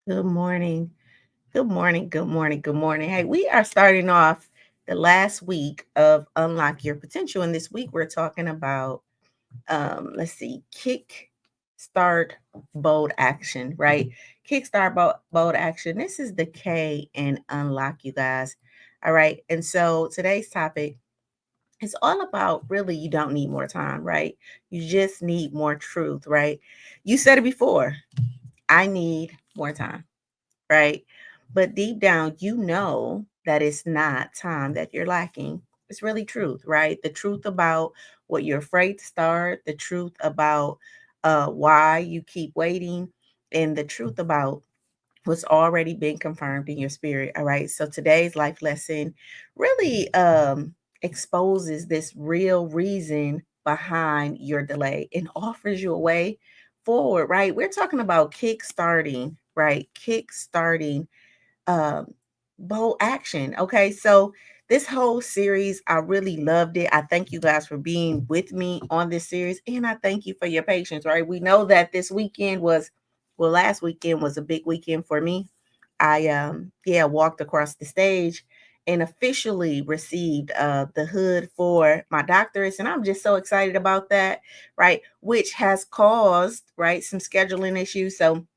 Good morning. Good morning. Good morning. Good morning. Hey, we are starting off the last week of Unlock Your Potential. And this week we're talking about, let's see, kick start bold action, right? Kickstart bold action. This is the K in Unlock, you guys. All right. And so today's topic is all about really, you don't need more time, right? You just need more truth, right? You said it before. I need more time, right? But deep down, you know that it's not time that you're lacking. It's really truth, right? The truth about what you're afraid to start, the truth about why you keep waiting, and the truth about what's already been confirmed in your spirit. All right. So today's life lesson really exposes this real reason behind your delay and offers you a way forward, right? We're talking about kick starting, right? Kick starting um, bold action. Okay, so this whole series, I really loved it. I thank you guys for being with me on this series, and I thank you for your patience. Right, we know that this weekend was, well, last weekend was a big weekend for me. I walked across the stage and officially received the hood for my doctorates, and I'm just so excited about that. Right, which has caused right some scheduling issues. So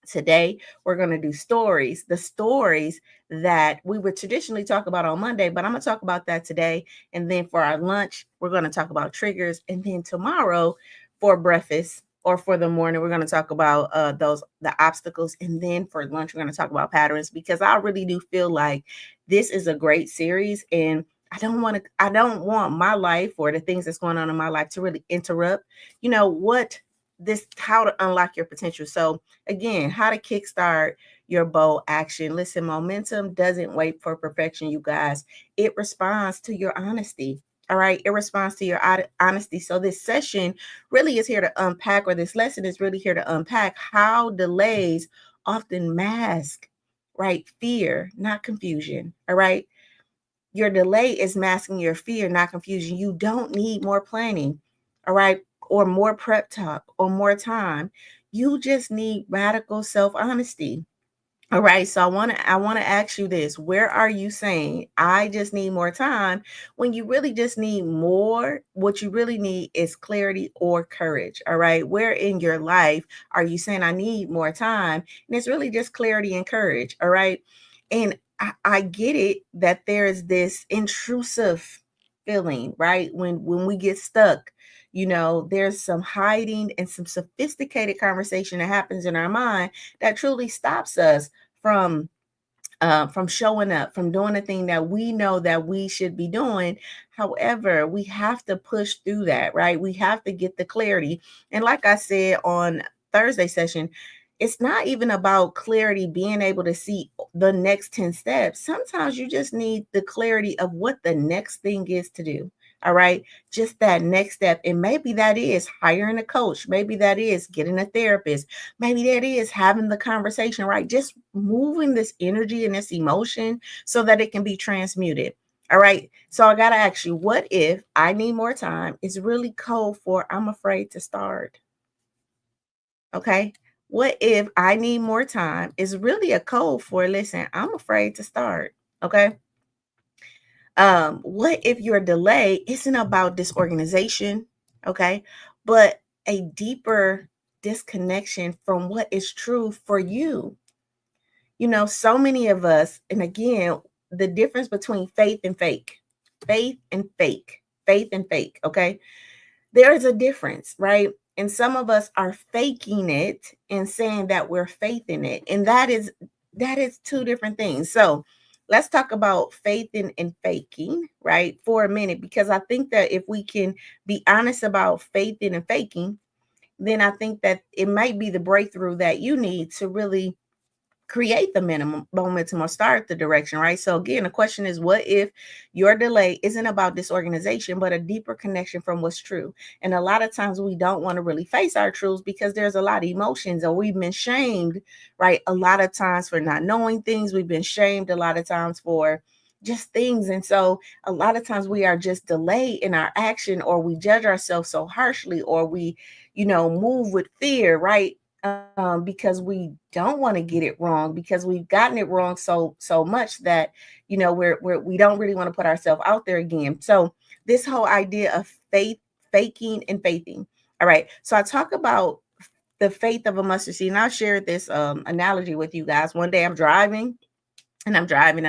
today, we're going to do stories, the stories that we would traditionally talk about on Monday, but I'm going to talk about that today. And then for our lunch, we're going to talk about triggers. And then tomorrow, for breakfast or for the morning, we're going to talk about the obstacles. And then for lunch, we're going to talk about patterns because I really do feel like this is a great series. And I don't want my life or the things that's going on in my life to really interrupt, how to unlock your potential. So again, how to kickstart your bold action. Listen, momentum doesn't wait for perfection, you guys. It responds to your honesty. All right, it responds to your honesty. So this session really is here to unpack, or this lesson is really here to unpack how delays often mask, right, fear, not confusion. All right, your delay is masking your fear, not confusion. You don't need more planning, all right, or more prep talk or more time. You just need radical self-honesty. All right, so I want to ask you this. Where are you saying I just need more time when you really just need more? What you really need is clarity or courage. All right, where in your life are you saying I need more time? And it's really just clarity and courage. All right, and I get it that there is this intrusive feeling, right? When we get stuck, there's some hiding and some sophisticated conversation that happens in our mind that truly stops us from showing up, from doing the thing that we know that we should be doing. However, we have to push through that, right? We have to get the clarity. And like I said on Thursday session, it's not even about clarity being able to see the next 10 steps. Sometimes you just need the clarity of what the next thing is to do. All right. Just that next step. And maybe that is hiring a coach. Maybe that is getting a therapist. Maybe that is having the conversation, right? Just moving this energy and this emotion so that it can be transmuted. All right. So I got to ask you, what if I need more time is really code for I'm afraid to start? Okay. What if I need more time is really a code for listen, I'm afraid to start. Okay. What if your delay isn't about disorganization? Okay. But a deeper disconnection from what is true for you. So many of us, and again, the difference between faith and fake, faith and fake, okay? There is a difference, right? And some of us are faking it and saying that we're faith in it. And that is two different things. So let's talk about faith and faking, right? For a minute, because I think that if we can be honest about faith in and faking, then I think that it might be the breakthrough that you need to really create the minimum momentum or start the direction, right? So again, the question is, what if your delay isn't about disorganization, but a deeper connection from what's true? And a lot of times we don't want to really face our truths because there's a lot of emotions, or we've been shamed, right? A lot of times for not knowing things. We've been shamed a lot of times for just things. And so a lot of times we are just delayed in our action, or we judge ourselves so harshly, or we, move with fear, right? because we don't want to get it wrong, because we've gotten it wrong so much that we don't really want to put ourselves out there again. So this whole idea of faith, faking and faithing. All right. So I talk about the faith of a mustard seed, and I'll share this analogy with you guys. One day I'm driving and I'm driving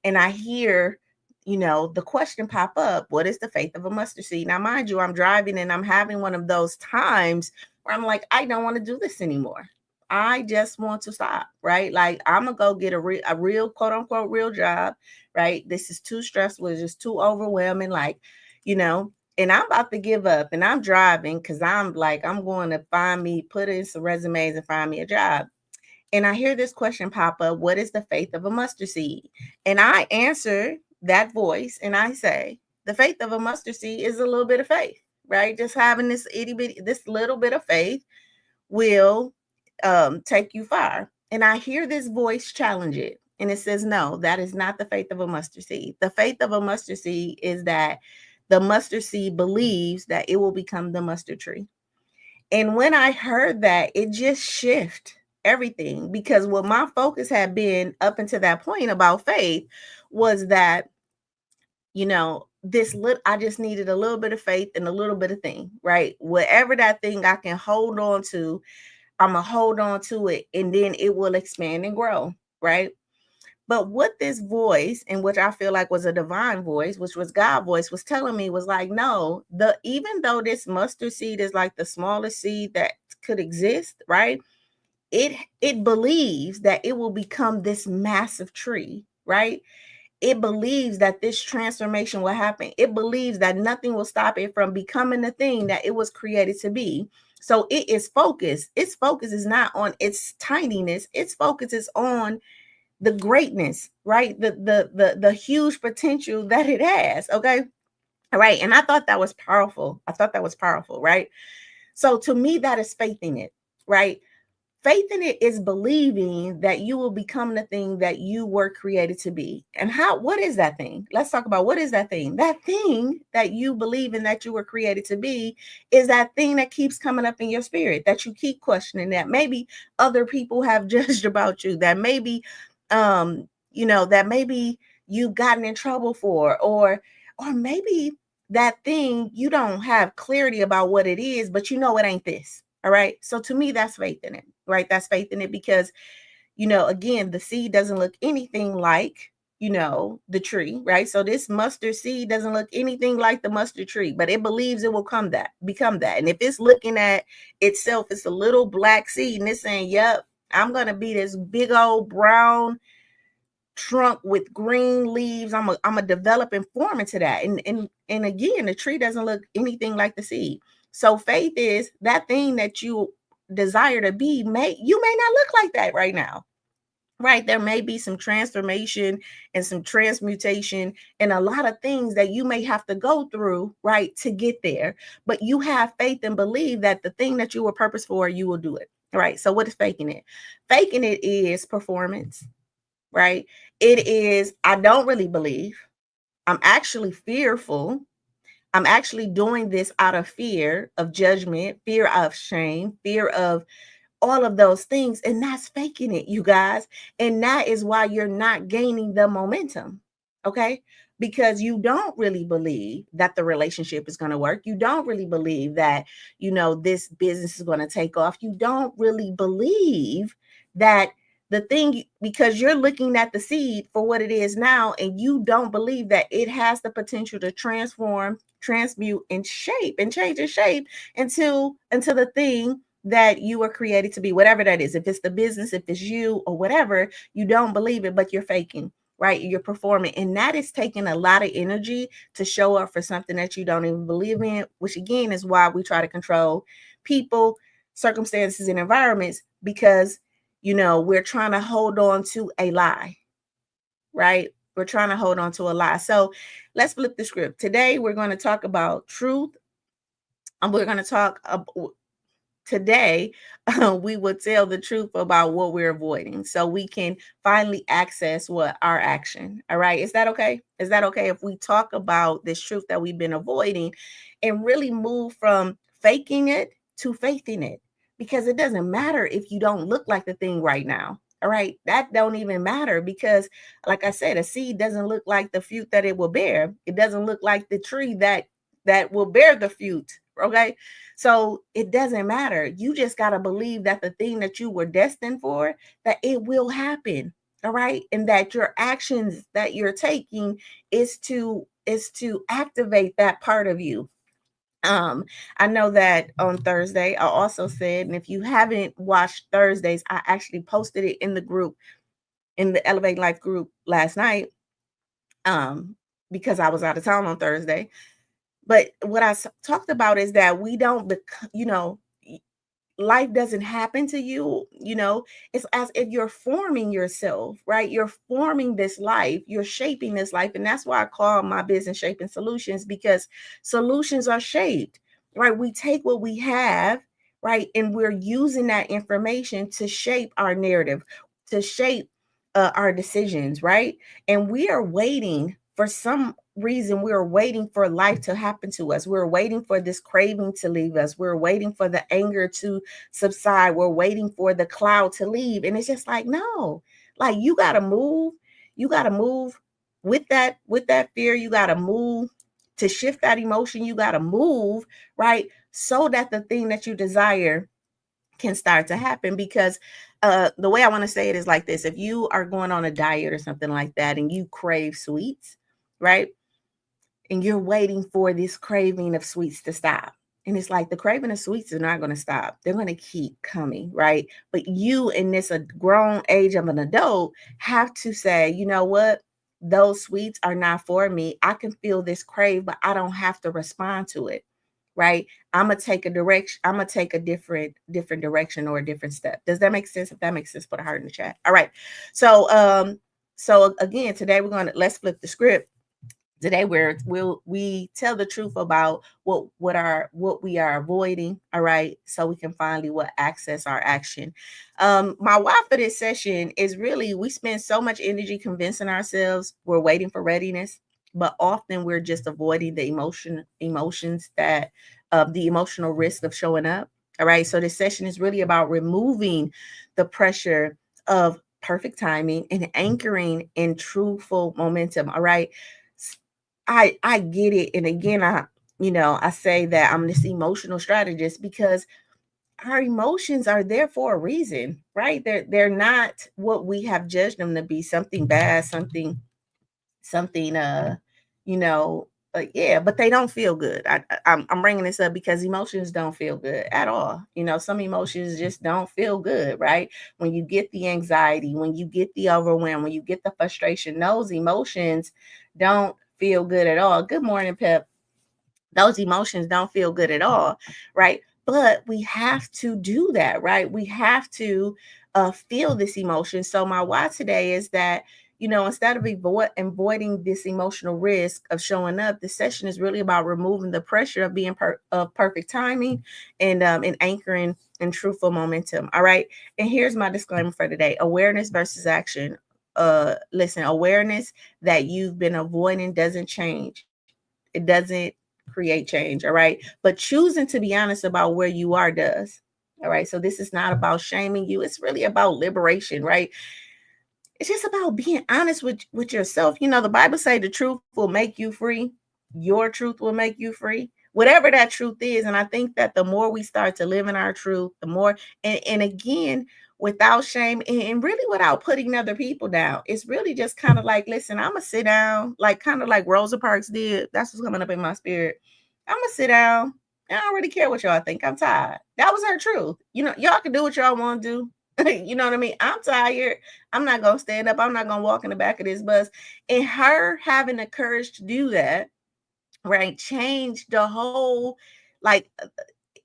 and I hear the question pop up, what is the faith of a mustard seed? Now mind you, I'm driving and I'm having one of those times where I'm like, I don't want to do this anymore. I just want to stop, right? Like I'm gonna go get a real quote unquote real job, right? This is too stressful, it's just too overwhelming, like, and I'm about to give up and I'm driving because I'm like, I'm going to put in some resumes and find me a job. And I hear this question pop up, what is the faith of a mustard seed? And I answer that voice and I say, the faith of a mustard seed is a little bit of faith, right? Just having this little bit of faith will take you far. And I hear this voice challenge it. And it says, no, that is not the faith of a mustard seed. The faith of a mustard seed is that the mustard seed believes that it will become the mustard tree. And when I heard that, it just shifted everything, because what my focus had been up until that point about faith was that, I just needed a little bit of faith and a little bit of thing, right? Whatever that thing I can hold on to, I'm going to hold on to it and then it will expand and grow, right? But what this voice, and which I feel like was a divine voice, which was God's voice, was telling me was like, no, even though this mustard seed is like the smallest seed that could exist, right? It believes that it will become this massive tree, right? It believes that this transformation will happen. It believes that nothing will stop it from becoming the thing that it was created to be. So it is focused. Its focus is not on its tininess. Its focus is on the greatness, right? The huge potential that it has. Okay. All right. And I thought that was powerful. Right? So to me, that is faith in it, right? Faith in it is believing that you will become the thing that you were created to be. And what is that thing? Let's talk about, what is that thing? That thing that you believe in that you were created to be is that thing that keeps coming up in your spirit, that you keep questioning, that maybe other people have judged about you, that maybe that maybe you've gotten in trouble for, or maybe that thing you don't have clarity about what it is, but it ain't this. All right. So to me, that's faith in it, right? That's faith in it because, again, the seed doesn't look anything like, the tree, right? So this mustard seed doesn't look anything like the mustard tree, but it believes it will become that. And if it's looking at itself, it's a little black seed and it's saying, yep, I'm going to be this big old brown trunk with green leaves. I'm a develop and form into that. And again, the tree doesn't look anything like the seed. So faith is that thing that you desire to be. You may not look like that right now. Right. There may be some transformation and some transmutation and a lot of things that you may have to go through, right, to get there. But you have faith and believe that the thing that you were purposed for, you will do it. Right. So what is faking it? Faking it is performance, right? It is, I don't really believe. I'm actually fearful. I'm actually doing this out of fear of judgment, fear of shame, fear of all of those things. And that's faking it, you guys. And that is why you're not gaining the momentum. Okay. Because you don't really believe that the relationship is going to work. You don't really believe that, this business is going to take off. You don't really believe that the thing, because you're looking at the seed for what it is now, and you don't believe that it has the potential to transform, transmute, and shape and change its shape into the thing that you were created to be, whatever that is. If it's the business, if it's you or whatever, you don't believe it, but you're faking, right? You're performing. And that is taking a lot of energy to show up for something that you don't even believe in, which again is why we try to control people, circumstances, and environments, because, we're trying to hold on to a lie, right? We're trying to hold on to a lie. So let's flip the script. Today, we're going to talk about truth. And we're going to talk today, we will tell the truth about what we're avoiding so we can finally access what our action. All right. Is that okay? Is that okay if we talk about this truth that we've been avoiding and really move from faking it to faith in it? because it doesn't matter if you don't look like the thing right now. All right. That don't even matter because, like I said, a seed doesn't look like the fruit that it will bear. It doesn't look like the tree that will bear the fruit. Okay. So it doesn't matter. You just got to believe that the thing that you were destined for, that it will happen. All right. And that your actions that you're taking is to activate that part of you. I know that on Thursday, I also said, and if you haven't watched Thursdays, I actually posted it in the group, in the Elevate Life group last night, um, because I was out of town on Thursday. But what I talked about is that we don't, life doesn't happen to you, it's as if you're forming yourself, right? You're forming this life, you're shaping this life. And that's why I call my business Shaping Solutions, because solutions are shaped, right? We take what we have, right? And we're using that information to shape our narrative, to shape our decisions, right? And we are waiting for some reason, we're waiting for life to happen to us. We're waiting for this craving to leave us. We're waiting for the anger to subside. We're waiting for the cloud to leave. And it's just like, no, like you gotta move. You gotta move with that fear. You gotta move to shift that emotion. You gotta move, right? So that the thing that you desire can start to happen. Because the way I want to say it is like this: if you are going on a diet or something like that and you crave sweets, right? And you're waiting for this craving of sweets to stop. And it's like the craving of sweets is not going to stop. They're going to keep coming, right? But you, in this a grown age of an adult, have to say, you know what? Those sweets are not for me. I can feel this crave, but I don't have to respond to it, right? I'm gonna take a direction. I'm gonna take a different direction or a different step. Does that make sense? If that makes sense, put a heart in the chat. All right. So again, today let's flip the script. Today we tell the truth about what we are avoiding, all right, so we can finally what access our action. My why for this session is really, we spend so much energy convincing ourselves we're waiting for readiness, but often we're just avoiding the emotions that the emotional risk of showing up. All right, so this session is really about removing the pressure of perfect timing and anchoring in truthful momentum. All right, I get it. And again, I say that I'm this emotional strategist because our emotions are there for a reason, right? They're not what we have judged them to be, something bad, something yeah, but they don't feel good. I'm bringing this up because emotions don't feel good at all. Some emotions just don't feel good, right? When you get the anxiety, when you get the overwhelm, when you get the frustration, those emotions don't feel good at all. Good morning, Pep. Those emotions don't feel good at all, right? But we have to do that, right? We have to feel this emotion. So my why today is that, instead of avoiding this emotional risk of showing up, the session is really about removing the pressure of being of perfect timing and anchoring in truthful momentum. All right. And here's my disclaimer for today: awareness versus action. Listen, awareness that you've been avoiding doesn't change. It doesn't create change. All right. But choosing to be honest about where you are does. All right. So this is not about shaming you. It's really about liberation, right? It's just about being honest with yourself. The Bible say the truth will make you free. Your truth will make you free. Whatever that truth is. And I think that the more we start to live in our truth, the more, and again, without shame and really without putting other people down. It's really just kind of like, listen, I'm gonna sit down, like kind of like Rosa Parks did. That's what's coming up in my spirit. I'm gonna sit down. I don't really care what y'all think. I'm tired. That was her truth. Y'all can do what y'all want to do. You know what I mean? I'm tired. I'm not gonna stand up. I'm not gonna walk in the back of this bus. And her having the courage to do that, right, changed the whole, like,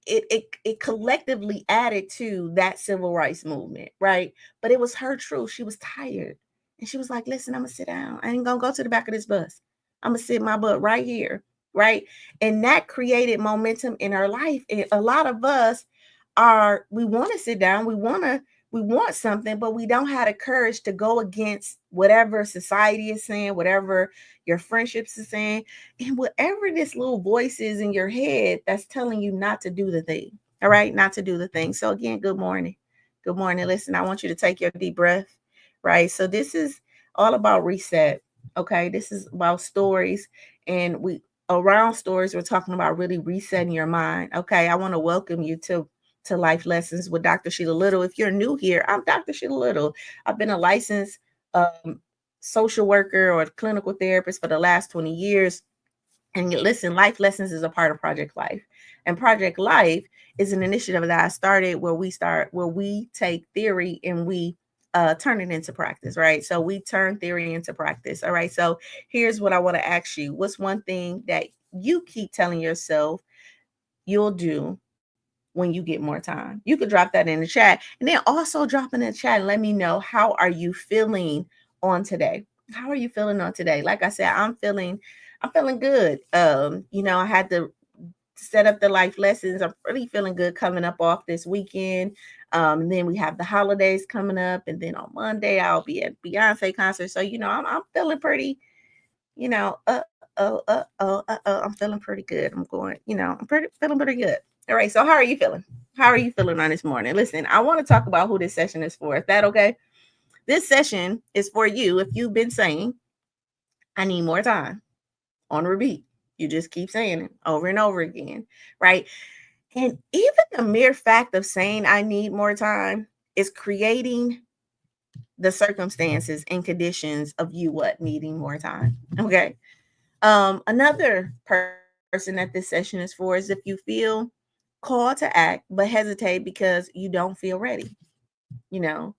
it collectively added to that civil rights movement, right? But it was her truth. She was tired. And she was like, listen, I'm gonna sit down. I ain't gonna go to the back of this bus. I'm gonna sit my butt right here, right? And that created momentum in her life. And a lot of us we want to sit down, we want something, but we don't have the courage to go against whatever society is saying, whatever your friendships is saying, and whatever this little voice is in your head that's telling you not to do the thing. All right, not to do the thing. So again, good morning. Good morning. Listen, I want you to take your deep breath, right? So this is all about reset. Okay, this is about stories, and we around stories, we're talking about really resetting your mind. Okay, I want to welcome you to Life Lessons with Dr. Sheila Little. If you're new here, I'm Dr. Sheila Little. I've been a licensed um, social worker or clinical therapist for the last 20 years. And listen, Life Lessons is a part of Project Life. And Project Life is an initiative that I started where we take theory and we turn it into practice, right? So we turn theory into practice. All right. So here's what I want to ask you. What's one thing that you keep telling yourself you'll do when you get more time? You could drop that in the chat, and then also drop in the chat and let me know, how are you feeling on today? How are you feeling on today? Like I said, I'm feeling good. I had to set up the Life Lessons. I'm really feeling good coming up off this weekend. And then we have the holidays coming up, and then on Monday I'll be at Beyonce concert. So I'm feeling pretty, I'm feeling pretty good. I'm going, I'm pretty feeling pretty good. All right. So how are you feeling? How are you feeling on this morning? Listen, I want to talk about who this session is for. Is that okay? This session is for you if you've been saying, I need more time, on repeat. You just keep saying it over and over again, right? And even the mere fact of saying I need more time is creating the circumstances and conditions of you needing more time. Okay. Another person that this session is for is if you feel called to act but hesitate because you don't feel ready, you know.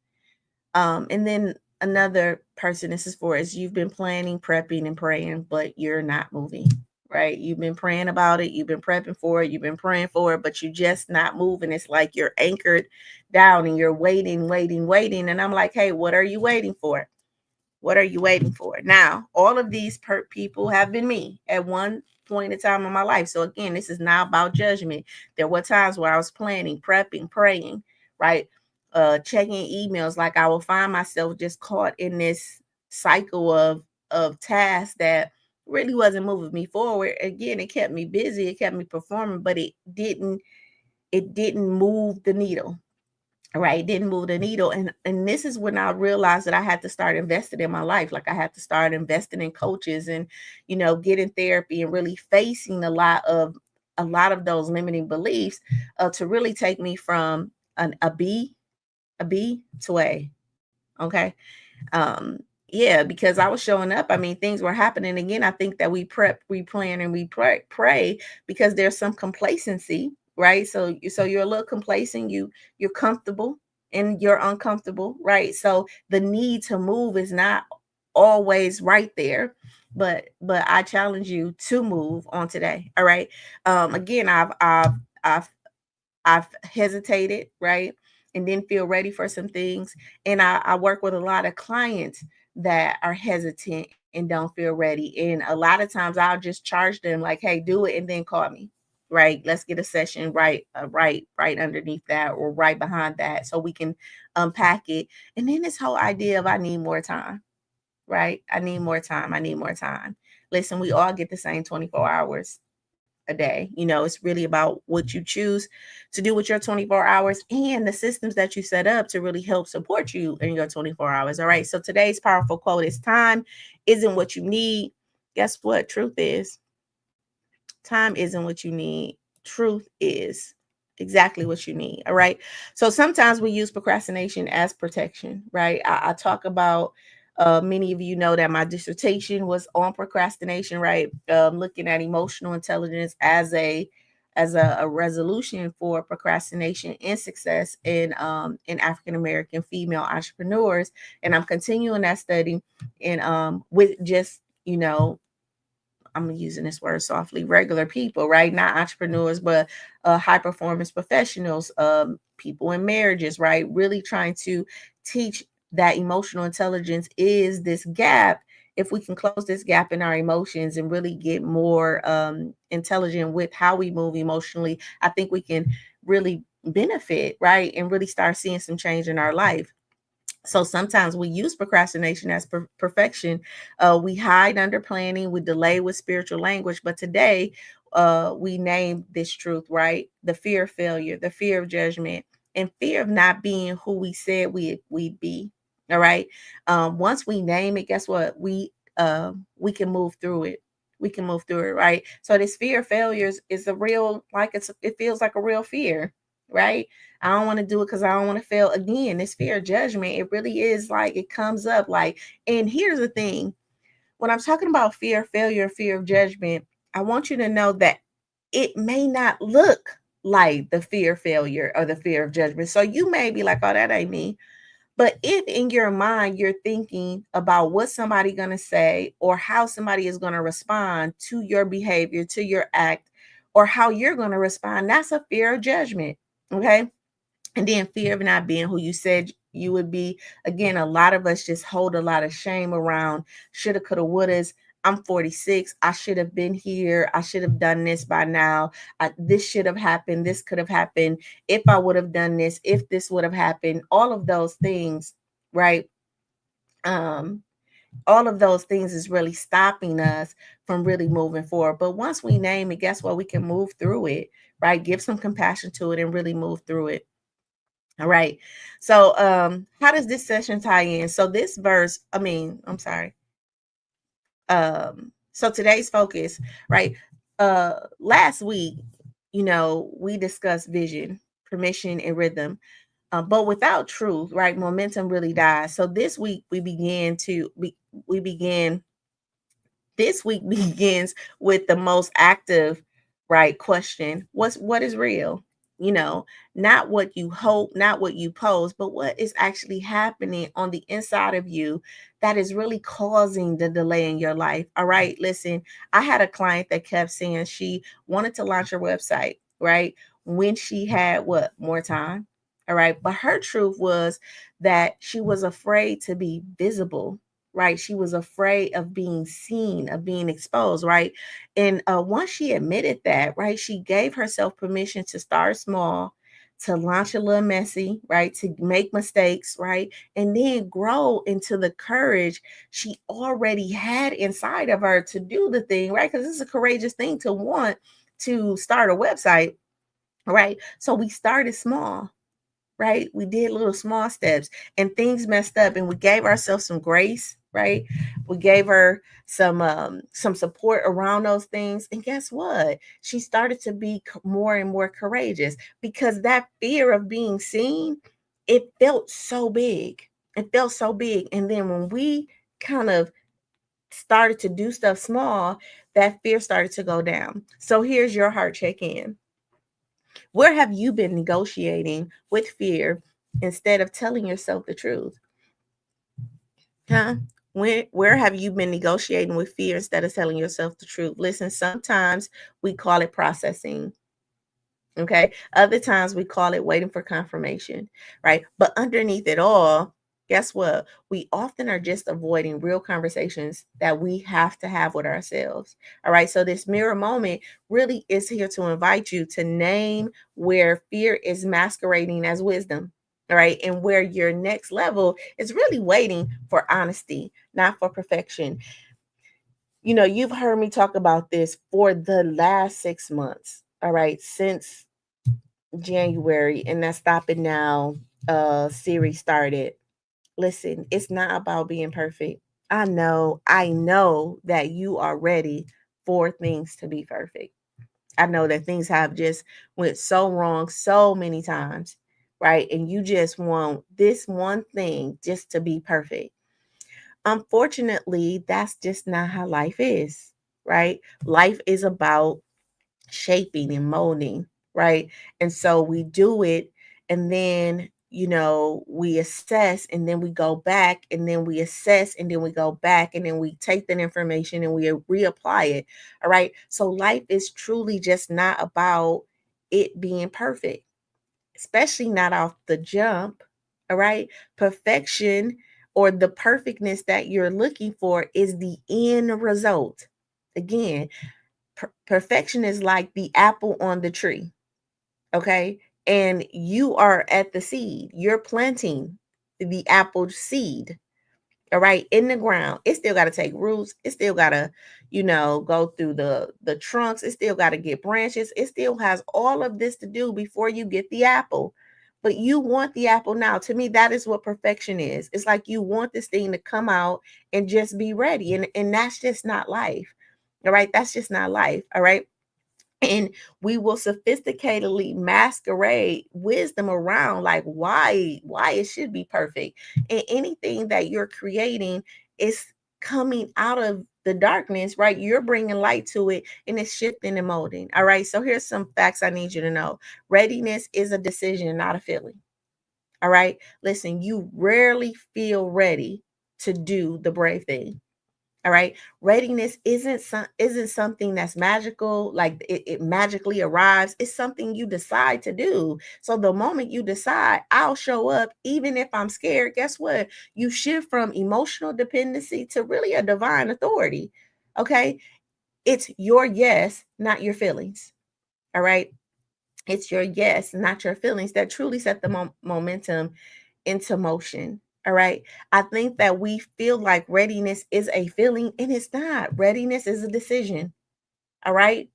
And then another person this is for is you've been planning, prepping, and praying, but you're not moving, right? You've been praying about it, you've been prepping for it, you've been praying for it, but you're just not moving. It's like you're anchored down and you're waiting, waiting, waiting. And I'm like, hey, what are you waiting for? What are you waiting for? Now, all of these people have been me at one point in time in my life. So again, this is not about judgment. There were times where I was planning, prepping, praying, right? Checking emails. Like I will find myself just caught in this cycle of tasks that really wasn't moving me forward. Again, it kept me busy, it kept me performing, but it didn't move the needle, right? Didn't move the needle. And this is when I realized that I had to start investing in my life. Like I had to start investing in coaches and getting therapy and really facing a lot of those limiting beliefs to really take me from a B to A. Okay. um yeah, because I was showing up. I mean, things were happening. Again, I think that we prep, we plan, and we pray because there's some complacency, right? So you're a little complacent, you're comfortable and you're uncomfortable, right? So the need to move is not always right there, but I challenge you to move on today. All right. Again, I've I've hesitated, right? And didn't feel ready for some things. And I work with a lot of clients that are hesitant and don't feel ready. And a lot of times I'll just charge them like, hey, do it and then call me. Right. Let's get a session right underneath that or right behind that so we can unpack it. And then this whole idea of I need more time, right? I need more time. I need more time. Listen, we all get the same 24 hours a day. It's really about what you choose to do with your 24 hours and the systems that you set up to really help support you in your 24 hours. All right. So today's powerful quote is time isn't what you need. Guess what? Truth is, time isn't what you need. Truth is exactly what you need. All right. So sometimes we use procrastination as protection, right? I talk about many of you know that my dissertation was on procrastination, right? Looking at emotional intelligence as a resolution for procrastination and success in African American female entrepreneurs, and I'm continuing that study and with just I'm using this word softly, regular people, right? Not entrepreneurs, but high performance professionals, people in marriages, right? Really trying to teach that emotional intelligence is this gap. If we can close this gap in our emotions and really get more intelligent with how we move emotionally, I think we can really benefit, right? And really start seeing some change in our life. So sometimes we use procrastination as perfection. We hide under planning, we delay with spiritual language. But today, we name this truth, right? The fear of failure, the fear of judgment, and fear of not being who we said we'd be. All right. Once we name it, guess what? We can move through it. We can move through it, right? So this fear of failures is a real, like it feels like a real fear, right? I don't want to do it because I don't want to fail again. This fear of judgment, it really is like it comes up like, and here's the thing, when I'm talking about fear of failure, fear of judgment, I want you to know that it may not look like the fear of failure or the fear of judgment. So you may be like, oh, that ain't me. But if in your mind you're thinking about what somebody gonna say or how somebody is gonna respond to your behavior, to your act, or how you're gonna respond, that's a fear of judgment. Okay. And then fear of not being who you said you would be. Again, a lot of us just hold a lot of shame around shoulda, coulda, wouldas. I'm 46. I should have been here. I should have done this by now. This should have happened. This could have happened if I would have done this, if this would have happened. All of those things, right? Um, all of those things is really stopping us from really moving forward. But once we name it, guess what? We can move through it, right? Give some compassion to it and really move through it. All right. So how does this session tie in? So this verse, I'm sorry. So today's focus, right? Last week, we discussed vision, permission, and rhythm. But without truth, right, momentum really dies. So this week we began this week begins with the most active, right, question. What is real? You know, not what you hope, not what you pose, but what is actually happening on the inside of you that is really causing the delay in your life. All right. Listen, I had a client that kept saying she wanted to launch her website, right? When she had more time. All right. But her truth was that she was afraid to be visible, right? She was afraid of being seen, of being exposed, right? And once she admitted that, right, she gave herself permission to start small, to launch a little messy, right, to make mistakes, right, and then grow into the courage she already had inside of her to do the thing, right? Because it's a courageous thing to want to start a website, right? So we started small, right? We did little small steps and things messed up and we gave ourselves some grace, right? We gave her some support around those things. And guess what? She started to be more and more courageous because that fear of being seen, it felt so big. It felt so big. And then when we kind of started to do stuff small, that fear started to go down. So here's your heart check in. Where have you been negotiating with fear instead of telling yourself the truth? Huh? Where have you been negotiating with fear instead of telling yourself the truth? Listen, sometimes we call it processing. Okay. Other times we call it waiting for confirmation, right? But underneath it all, guess what? We often are just avoiding real conversations that we have to have with ourselves. All right. So this mirror moment really is here to invite you to name where fear is masquerading as wisdom. All right. And where your next level is really waiting for honesty, not for perfection. You've heard me talk about this for the last 6 months. All right. Since January, and that Stop It Now series started. Listen, it's not about being perfect. I know that you are ready for things to be perfect. I know that things have just went so wrong so many times, right? And you just want this one thing just to be perfect. Unfortunately, that's just not how life is, right? Life is about shaping and molding, right? And so we do it and then we assess and then we go back and then we assess and then we go back and then we take that information and we reapply it. All right. So life is truly just not about it being perfect, especially not off the jump. All right. Perfection or the perfectness that you're looking for is the end result. Again, perfection is like the apple on the tree, okay? And you are at the seed. You're planting the apple seed, all right, in the ground. It still got to take roots. It still got to, go through the trunks. It still got to get branches. It still has all of this to do before you get the apple. But you want the apple now. To me, that is what perfection is. It's like you want this thing to come out and just be ready. And that's just not life. All right. That's just not life. All right. And we will sophisticatedly masquerade wisdom around like why it should be perfect. And anything that you're creating is coming out of the darkness, right? You're bringing light to it, and it's shifting and molding. All right, so here's some facts I need you to know. Readiness is a decision, not a feeling. All right, listen, you rarely feel ready to do the brave thing. All right. Readiness isn't something that's magical, like it magically arrives. It's something you decide to do. So the moment you decide, I'll show up, even if I'm scared, guess what? You shift from emotional dependency to really a divine authority. Okay. It's your yes, not your feelings. All right. It's your yes, not your feelings that truly set the momentum into motion. All right. I think that we feel like readiness is a feeling, and it's not. Readiness is a decision. All right.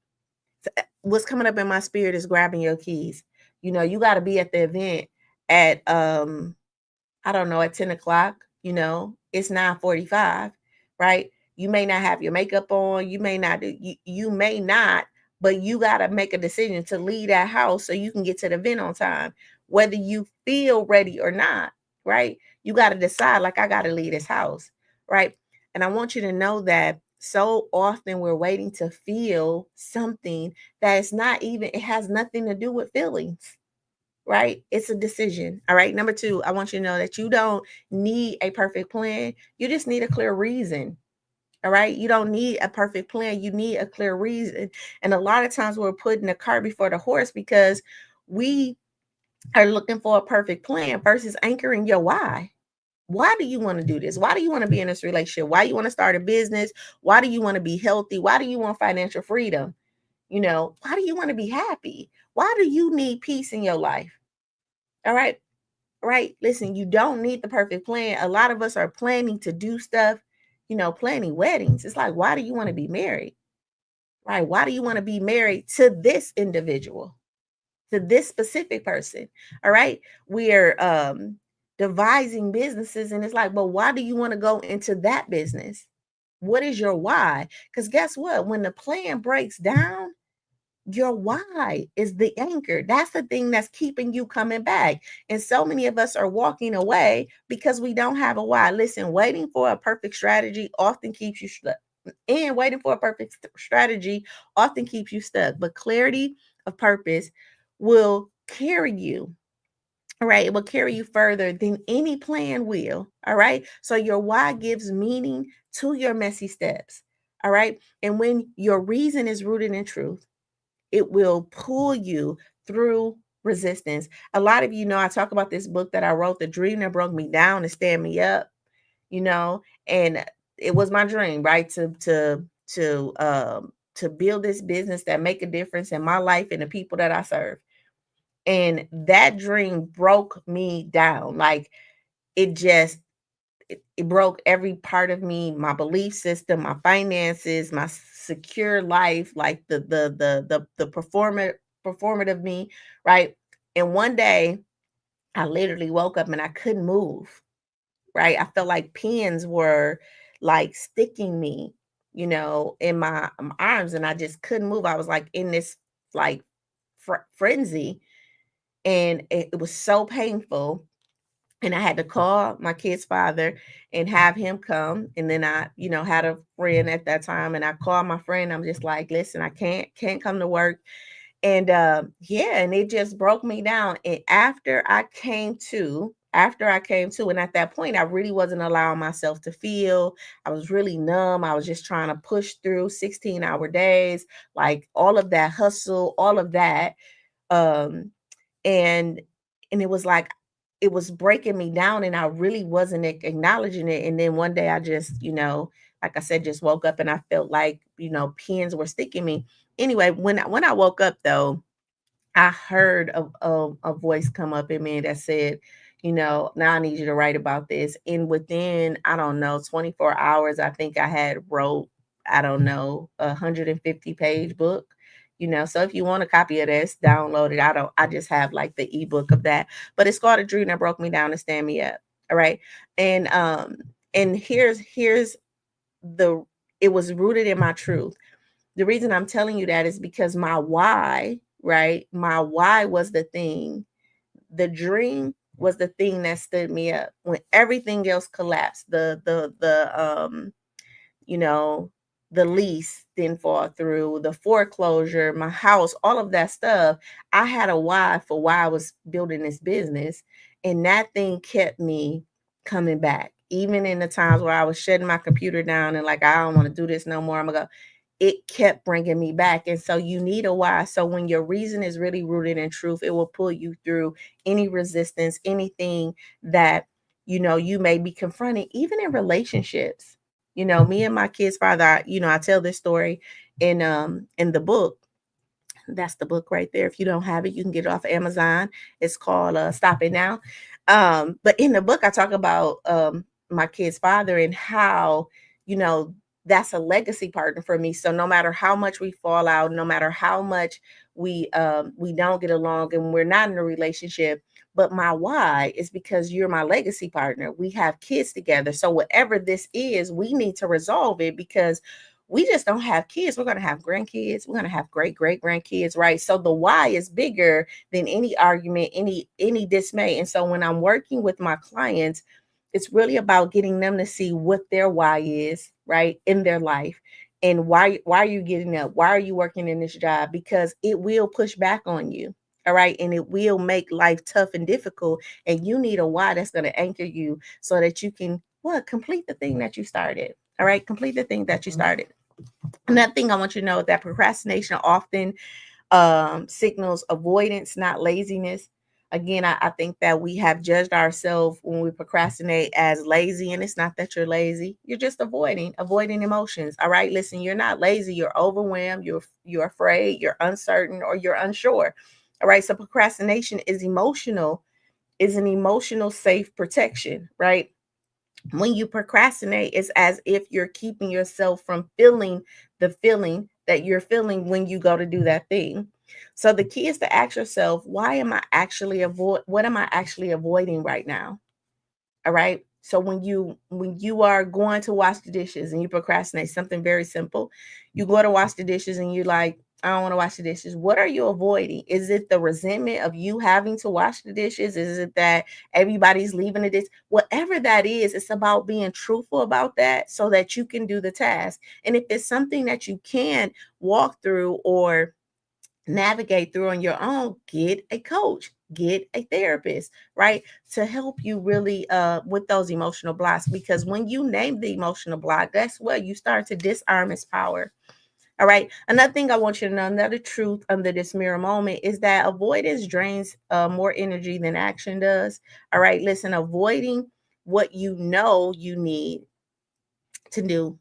What's coming up in my spirit is grabbing your keys. You got to be at the event at I don't know, at 10 o'clock, it's 9:45, right? You may not have your makeup on, you may not you may not, but you gotta make a decision to leave that house so you can get to the event on time, whether you feel ready or not, right? You gotta decide, like, I gotta leave this house, right? And I want you to know that so often we're waiting to feel something that is not even, it has nothing to do with feelings, right? It's a decision. All right. Number two, I want you to know that you don't need a perfect plan. You just need a clear reason. All right. You don't need a perfect plan. You need a clear reason. And a lot of times we're putting the cart before the horse because we are looking for a perfect plan versus anchoring your why. Why do you want to do this? Why do you want to be in this relationship? Why do you want to start a business? Why do you want to be healthy? Why do you want financial freedom? Why do you want to be happy? Why do you need peace in your life? All right. Right. Listen, you don't need the perfect plan. A lot of us are planning to do stuff, planning weddings. It's like, why do you want to be married? Right. Why do you want to be married to this individual, to this specific person? All right. We're devising businesses, and it's like, well, why do you want to go into that business? What is your why? Because guess what? When the plan breaks down, your why is the anchor. That's the thing that's keeping you coming back. And so many of us are walking away because we don't have a why. Listen, waiting for a perfect strategy often keeps you stuck. And waiting for a perfect strategy often keeps you stuck. But clarity of purpose will carry you. All right. It will carry you further than any plan will. All right. So your why gives meaning to your messy steps. All right. And when your reason is rooted in truth, it will pull you through resistance. A lot of you know I talk about this book that I wrote, The Dream That Broke Me Down and Stand Me Up, and it was my dream, right? To build this business that make a difference in my life and the people that I serve. And that dream broke me down. Like it just it broke every part of me, my belief system, my finances, my secure life, like the performative me, right? And one day I literally woke up and I couldn't move, right? I felt like pins were like sticking me, in my arms, and I just couldn't move. I was like in this like frenzy, and it was so painful, and I had to call my kid's father and have him come. And then I, had a friend at that time, and I called my friend. I'm just like, listen, I can't come to work. And yeah, and it just broke me down. And after I came to, and at that point, I really wasn't allowing myself to feel. I was really numb. I was just trying to push through 16-hour days, like all of that hustle, all of that. Um, and it was like it was breaking me down, and I really wasn't acknowledging it. And then one day I just, like I said, just woke up and I felt like, pins were sticking me. Anyway, when I woke up though, I heard a voice come up in me that said, Now I need you to write about this. And within, I don't know, 24 hours, I think I had wrote, I don't know, 150-page book. So if you want a copy of this, download it. I just have like the ebook of that. But it's called A Dream That Broke Me Down and Stand Me Up. All right. And here's the it was rooted in my truth. The reason I'm telling you that is because my why, right? My why was the thing. The dream was the thing that stood me up when everything else collapsed. You know, the lease didn't fall through, the foreclosure, my house, all of that stuff. I had a why for why I was building this business. And that thing kept me coming back. Even in the times where I was shutting my computer down and like, I don't want to do this no more. I'm going to go. It kept bringing me back. And so you need a why. So when your reason is really rooted in truth, it will pull you through any resistance, anything that, you may be confronting, even in relationships. Me and my kid's father, I tell this story in the book. That's the book right there. If you don't have it, you can get it off of Amazon. It's called Stop It Now. But in the book, I talk about my kid's father and how, you know, that's a legacy partner for me. So no matter how much we fall out, no matter how much we don't get along and we're not in a relationship, but my why is because you're my legacy partner. We have kids together. So whatever this is, we need to resolve it because we just don't have kids. We're going to have grandkids. We're going to have great great grandkids, right? So the why is bigger than any argument, any dismay. And so when I'm working with my clients, it's really about getting them to see what their why is, right, in their life. And why are you getting up? Why are you working in this job? Because it will push back on you. All right. And it will make life tough and difficult. And you need a why that's going to anchor you so that you can complete the thing that you started. All right. Complete the thing that you started. Another thing I want you to know is that procrastination often signals avoidance, not laziness. Again, I think that we have judged ourselves when we procrastinate as lazy, and it's not that you're lazy. You're just avoiding emotions. All right, listen, you're not lazy. You're overwhelmed. You're afraid. You're uncertain, or you're unsure. All right, so procrastination is emotional. Is an emotional safe protection, right? When you procrastinate, it's as if you're keeping yourself from feeling the feeling that you're feeling when you go to do that thing. So the key is to ask yourself, what am I actually avoiding right now? All right. So when you are going to wash the dishes and you procrastinate, something very simple, you go to wash the dishes and you're like, I don't want to wash the dishes. What are you avoiding? Is it the resentment of you having to wash the dishes? Is it that everybody's leaving the dish? Whatever that is, it's about being truthful about that so that you can do the task. And if it's something that you can walk through or navigate through on your own, get a coach, get a therapist, right? To help you really with those emotional blocks. Because when you name the emotional block, that's what you start to disarm its power. All right. Another thing I want you to know, another truth under this mirror moment is that avoidance drains more energy than action does. All right. Listen, avoiding what you know you need to do,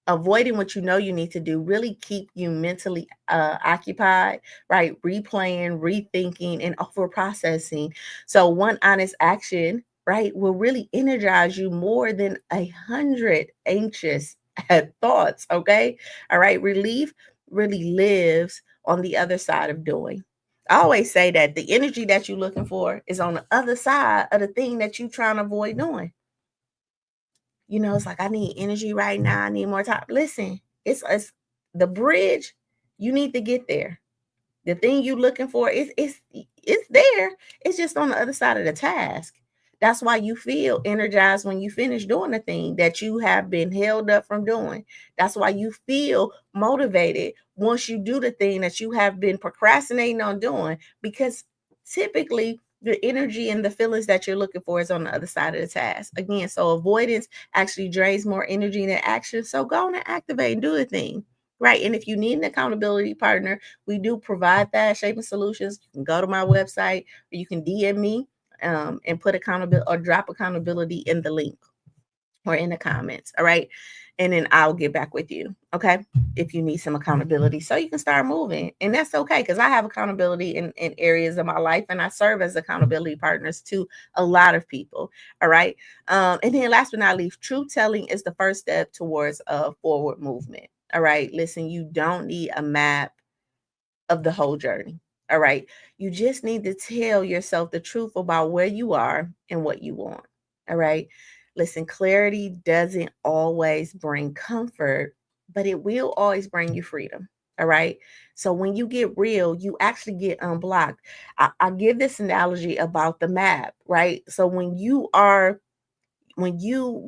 avoiding what you know you need to do really keep you mentally occupied, right? Replaying, rethinking, and over processing. So one honest action, right, will really energize you more than 100 anxious thoughts. Okay. All right. Relief really lives on the other side of doing. I always say that the energy that you're looking for is on the other side of the thing that you're trying to avoid doing. It's like I need energy right now. I need more time. Listen, it's the bridge. You need to get there. The thing you looking for is there. It's just on the other side of the task. That's why you feel energized when you finish doing the thing that you have been held up from doing. That's why you feel motivated once you do the thing that you have been procrastinating on doing, because typically the energy and the feelings that you're looking for is on the other side of the task. Again, so avoidance actually drains more energy than action. So go on and activate and do the thing. Right. And if you need an accountability partner, we do provide that. Shaping Solutions. You can go to my website or you can DM me and put accountability or drop accountability in the link. or in the comments. All right. And then I'll get back with you. Okay. If you need some accountability so you can start moving. And that's okay because I have accountability in areas of my life and I serve as accountability partners to a lot of people. All right. And then last but not least, truth telling is the first step towards a forward movement. All right. Listen, you don't need a map of the whole journey. All right. You just need to tell yourself the truth about where you are and what you want. All right. Listen, clarity doesn't always bring comfort, but it will always bring you freedom. All right. So when you get real, you actually get unblocked. I give this analogy about the map, right? So when you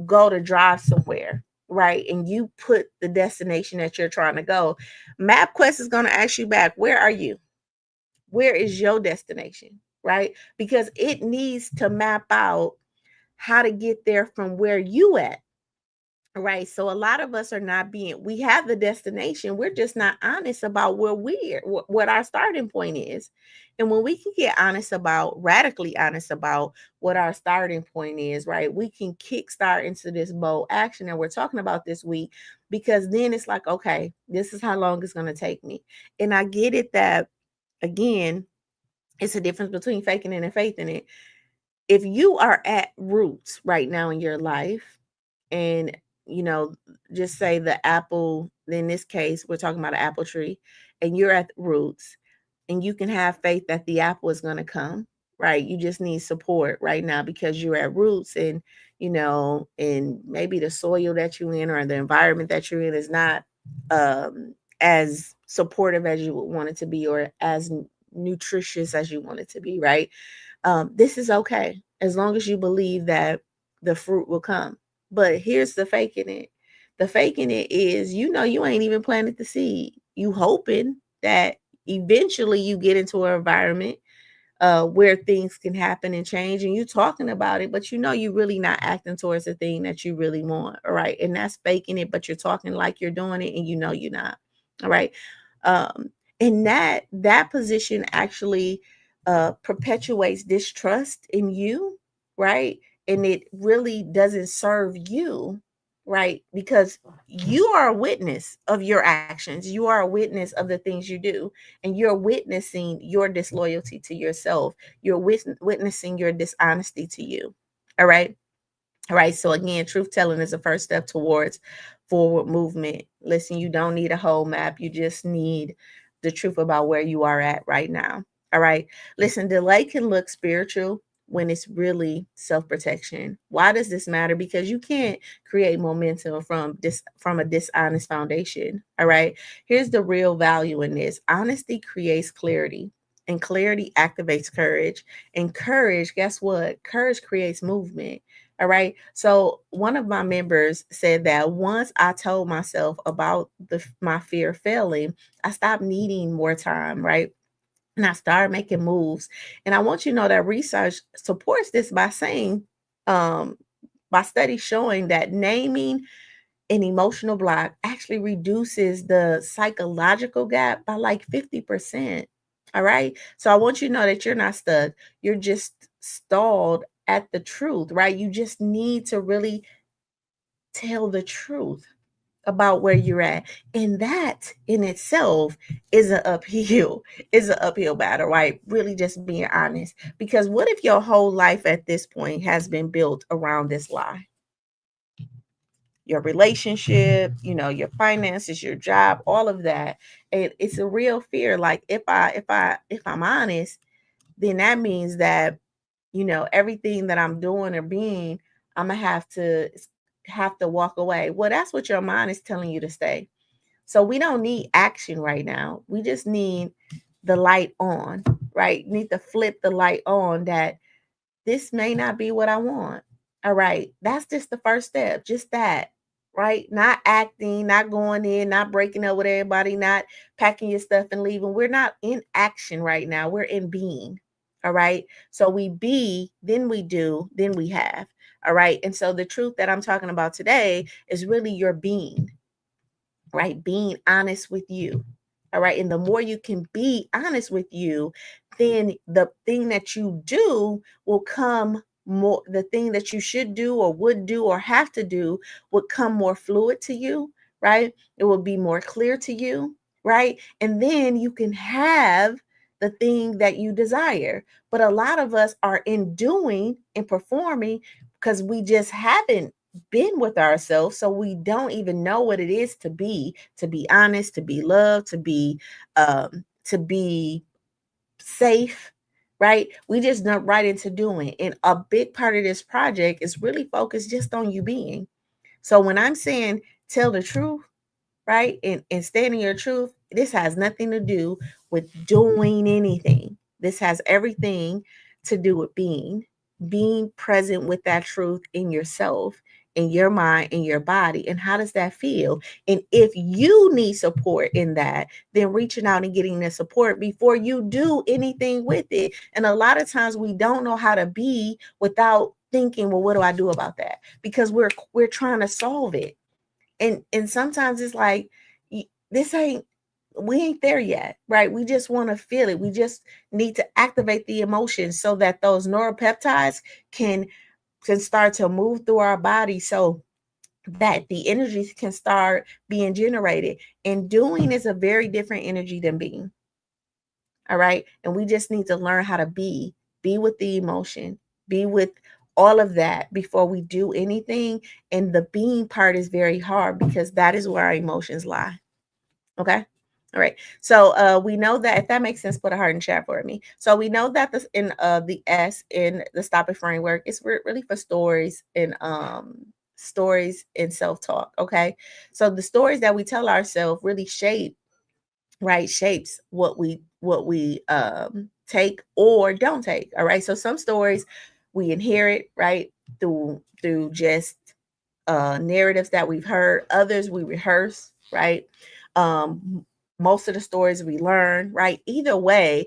go to drive somewhere, right, and you put the destination that you're trying to go, MapQuest is going to ask you back, where are you? Where is your destination? Right? Because it needs to map out how to get there from where you at. Right. So a lot of us are not being, we have the destination. We're just not honest about where we're, what our starting point is. And when we can get honest about, radically honest about what our starting point is, right, we can kickstart into this bold action that we're talking about this week, because then it's like, okay, this is how long it's going to take me. And I get it that, again, it's a difference between faking it and faithing it. If you are at roots right now in your life, and you know, just say the apple, in this case we're talking about an apple tree, and you're at roots, and you can have faith that the apple is going to come, right? You just need support right now because you're at roots, and you know, and maybe the soil that you're in or the environment that you're in is not as supportive as you would want it to be, or as nutritious as you want it to be, right? This is okay as long as you believe that the fruit will come. But here's the faking it. The faking it is, you know, you ain't even planted the seed. You hoping that eventually you get into an environment where things can happen and change, and you talking about it, but you know you really not acting towards the thing that you really want. All right. And that's faking it, but you're talking like you're doing it and you know you're not. All right. Um, and that position actually perpetuates distrust in you, right? And it really doesn't serve you, right? Because you are a witness of your actions. You are a witness of the things you do, and you're witnessing your disloyalty to yourself. You're witnessing your dishonesty to you. All right. All right. So again, truth telling is the first step towards forward movement. Listen, you don't need a whole map. You just need the truth about where you are at right now. All right. Listen, delay can look spiritual when it's really self-protection. Why does this matter? Because you can't create momentum from a dishonest foundation. All right. Here's the real value in this. Honesty creates clarity, and clarity activates courage. And courage, guess what? Courage creates movement. All right. So one of my members said that once I told myself about my fear of failing, I stopped needing more time, right? And I started making moves. And I want you to know that research supports this by saying, um, by studies showing that naming an emotional block actually reduces the psychological gap by like 50%. All right. So I want you to know that you're not stuck. You're just stalled at the truth, right? You just need to really tell the truth about where you're at. And that in itself is an uphill, is an uphill battle, right? Really just being honest. Because what if your whole life at this point has been built around this lie? Your relationship, you know, your finances, your job, all of that. And it's a real fear. Like if I'm honest, then that means that, you know, everything that I'm doing or being, I'm gonna have to walk away. Well, that's what your mind is telling you to stay. So we don't need action right now. We just need the light on, right? You need to flip the light on that this may not be what I want. All right. That's just the first step. Just that. Right. Not acting, not going in, not breaking up with everybody, not packing your stuff and leaving. We're not in action right now. We're in being. All right. So we be, then we do, then we have. All right. And so the truth that I'm talking about today is really your being, right? Being honest with you. All right. And the more you can be honest with you, then the thing that you do will come more, the thing that you should do or would do or have to do would come more fluid to you, right? It will be more clear to you, right? And then you can have the thing that you desire. But a lot of us are in doing and performing because we just haven't been with ourselves, so we don't even know what it is to be honest, to be loved, to be safe, right? We just jump right into doing. And a big part of this project is really focused just on you being. So when I'm saying tell the truth, right? And stand in your truth, this has nothing to do with doing anything. This has everything to do with being present with that truth in yourself, in your mind, in your body. And how does that feel? And if you need support in that, then reaching out and getting the support before you do anything with it. And a lot of times we don't know how to be without thinking, well, what do I do about that? Because we're trying to solve it. And sometimes it's like, this ain't, we ain't there yet, right? We just want to feel it. We just need to activate the emotions so that those neuropeptides can start to move through our body, so that the energies can start being generated. And doing is a very different energy than being. All right. And we just need to learn how to be with the emotion, be with all of that before we do anything. And the being part is very hard because that is where our emotions lie. Okay. All right. So we know that, if that makes sense, put a heart in chat for me. So we know that this in the S in the Stop It framework is really for stories and self-talk. Okay. So the stories that we tell ourselves really shapes what we take or don't take. All right. So some stories we inherit, right, through just narratives that we've heard. Others we rehearse, right? Most of the stories we learn, right? Either way,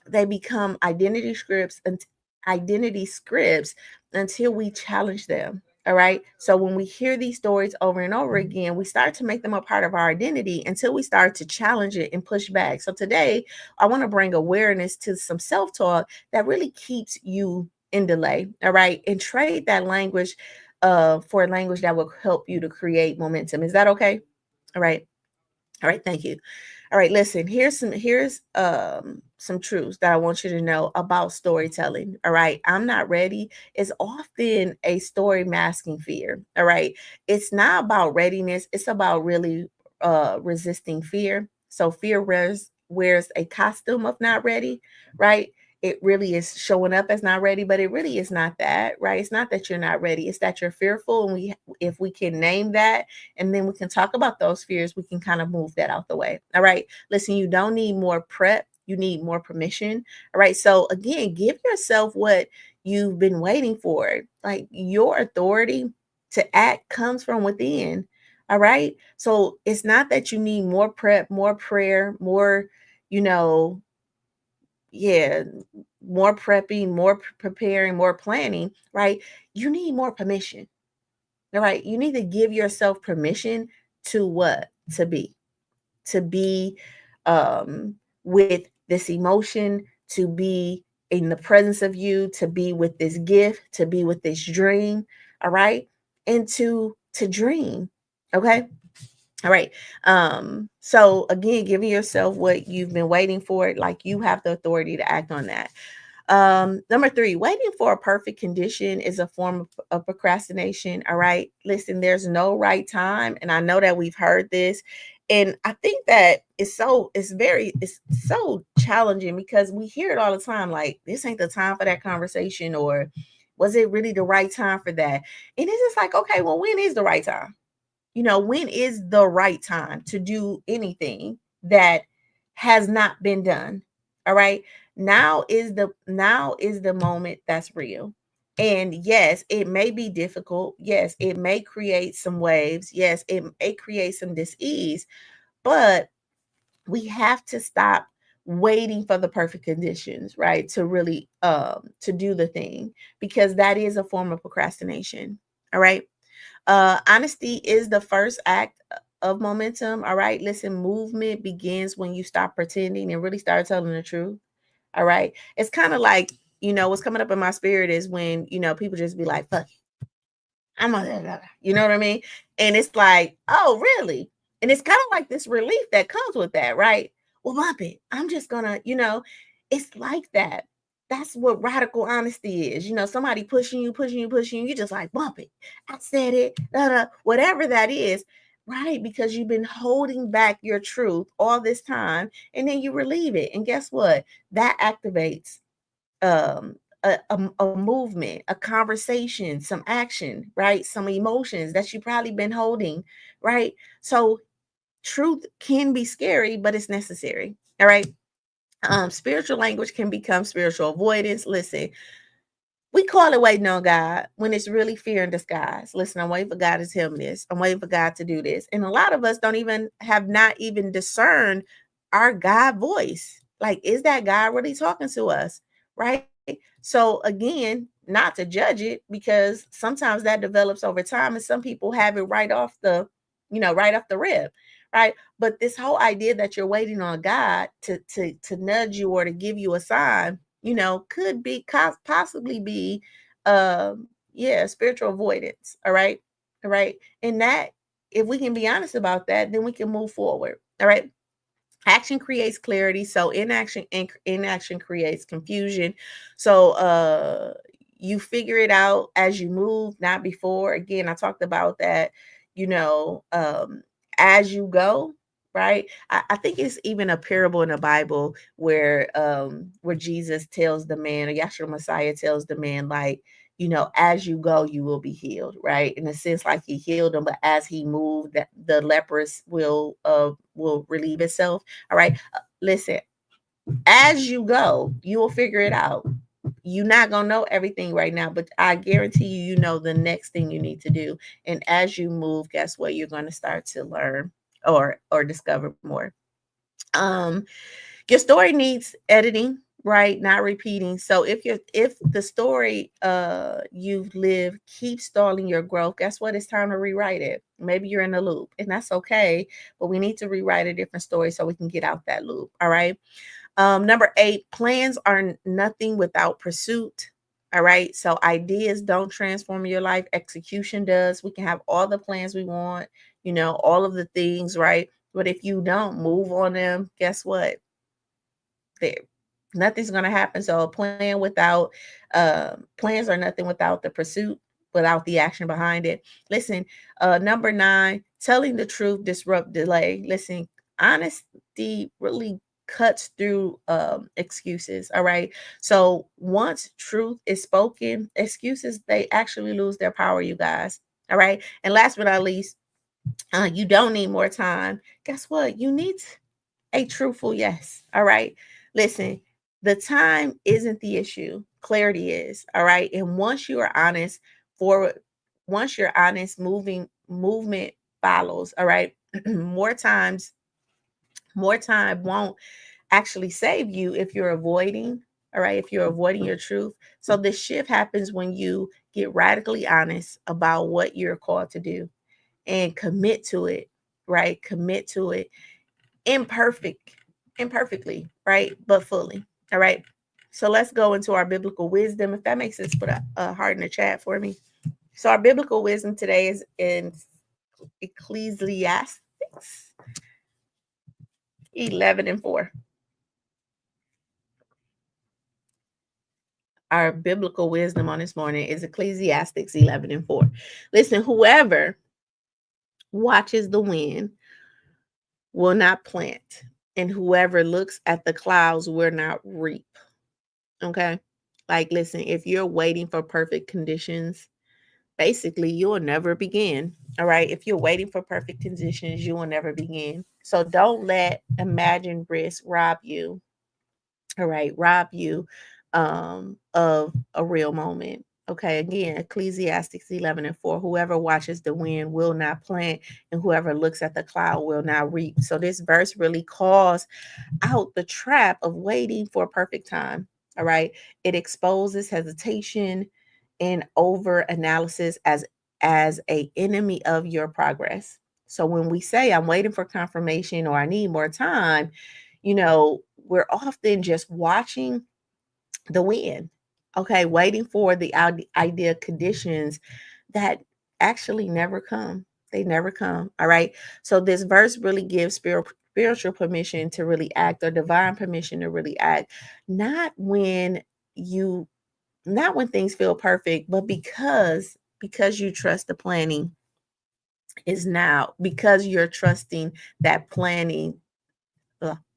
they become identity scripts until we challenge them. All right. So when we hear these stories over and over again, we start to make them a part of our identity until we start to challenge it and push back. So today, I want to bring awareness to some self talk that really keeps you in delay. All right. And trade that language for a language that will help you to create momentum. Is that okay? All right. All right, thank you. All right, listen, here's some truths that I want you to know about storytelling. All right. I'm not ready is often a story masking fear. All right. It's not about readiness, it's about really resisting fear. So fear wears a costume of not ready, right? It really is showing up as not ready, but it really is not that, right? It's not that you're not ready, it's that you're fearful. And if we can name that, and then we can talk about those fears, we can kind of move that out the way. All right. Listen, you don't need more prep, you need more permission. All right. So again, give yourself what you've been waiting for. Like, your authority to act comes from within. All right. So it's not that you need more prep, more prayer, more, you know, yeah, more prepping, more preparing, more planning, right? You need more permission. All right. You need to give yourself permission to what? To be with this emotion, to be in the presence of you, to be with this gift, to be with this dream. All right. And to dream. Okay. All right. So again, giving yourself what you've been waiting for, like, you have the authority to act on that. Number three, waiting for a perfect condition is a form of procrastination. All right. Listen, there's no right time. And I know that we've heard this. And I think that it's so challenging because we hear it all the time. Like, this ain't the time for that conversation, or was it really the right time for that? And it's just like, okay, well, when is the right time? When is the right time to do anything that has not been done? All right. Now is the moment that's real. And yes, it may be difficult. Yes, it may create some waves. Yes, it may create some dis-ease, but we have to stop waiting for the perfect conditions, right? To really to do the thing, because that is a form of procrastination. All right. Honesty is the first act of momentum. All right. Listen, movement begins when you stop pretending and really start telling the truth. All right. It's kind of like what's coming up in my spirit is when, people just be like, fuck it, I'm a, you know what I mean? And it's like, oh, really? And it's kind of like this relief that comes with that, right? Well, bump it. I'm just gonna, it's like that. That's what radical honesty is. Somebody pushing you, pushing you, pushing you. You just like, bump it. I said it, whatever that is, right? Because you've been holding back your truth all this time, and then you relieve it. And guess what? That activates a movement, a conversation, some action, right? Some emotions that you probably been holding, right? So truth can be scary, but it's necessary. All right. Spiritual language can become spiritual avoidance. Listen, we call it waiting on God when it's really fear in disguise. Listen, I'm waiting for God to tell me this. I'm waiting for God to do this. And a lot of us don't even have not even discerned our God voice. Like, is that God really talking to us? Right. So again, not to judge it, because sometimes that develops over time, and some people have it right off the rip. Right. But this whole idea that you're waiting on God to nudge you or to give you a sign, could be possibly be spiritual avoidance. All right. And that, if we can be honest about that, then we can move forward. All right. Action creates clarity, so inaction creates confusion. So you figure it out as you move, not before. Again, I talked about that, you know um as you go, right? I think it's even a parable in the Bible where Jesus tells the man, or Yahshua Messiah tells the man, like, as you go, you will be healed, right? In a sense, like he healed him, but as he moved, that the leprous will relieve itself. All right. Listen, as you go, you will figure it out. You're not gonna know everything right now, but I guarantee you, the next thing you need to do. And as you move, guess what? You're gonna start to learn or discover more. Um, your story needs editing, right? Not repeating. So if the story you've lived keeps stalling your growth, guess what? It's time to rewrite it. Maybe you're in a loop, and that's okay, but we need to rewrite a different story so we can get out that loop. All right. Number 8, plans are nothing without pursuit. All right. So ideas don't transform your life, execution does. We can have all the plans we want, all of the things, right? But if you don't move on them, guess what? There, nothing's going to happen. So a plan without plans are nothing without the pursuit, without the action behind it. Listen, number 9, telling the truth disrupt delay. Listen, honesty really cuts through excuses. All right. So once truth is spoken, excuses, they actually lose their power, you guys. All right. And last but not least, you don't need more time. Guess what? You need a truthful yes. All right. Listen, the time isn't the issue. Clarity is. All right. And once you are honest, forward, once you're honest, movement follows. All right. more times, more time won't actually save you if you're avoiding. All right. If you're avoiding your truth. So the shift happens when you get radically honest about what you're called to do and commit to it. Right. Commit to it imperfect, imperfectly, right? But fully. All right. So let's go into our biblical wisdom. If that makes sense, put a heart in the chat for me. So our biblical wisdom today is in Ecclesiastes 11:4. Our biblical wisdom on this morning is Ecclesiastes 11:4. Listen, whoever watches the wind will not plant, and whoever looks at the clouds will not reap. Okay. Like, listen, if you're waiting for perfect conditions, basically you'll never begin. All right. If you're waiting for perfect conditions, you will never begin. So don't let imagined risk rob you. All right. Rob you of a real moment. Okay. Again, Ecclesiastes 11:4. Whoever watches the wind will not plant, and whoever looks at the cloud will not reap. So this verse really calls out the trap of waiting for a perfect time. All right. It exposes hesitation and over analysis as a enemy of your progress. So when we say I'm waiting for confirmation or I need more time, we're often just watching the wind. Okay, waiting for the ideal conditions that actually never come. They never come. All right. So this verse really gives spiritual permission to really act, or divine permission to really act, not when you not when things feel perfect, but because you trust the planning is now, because you're trusting that planning,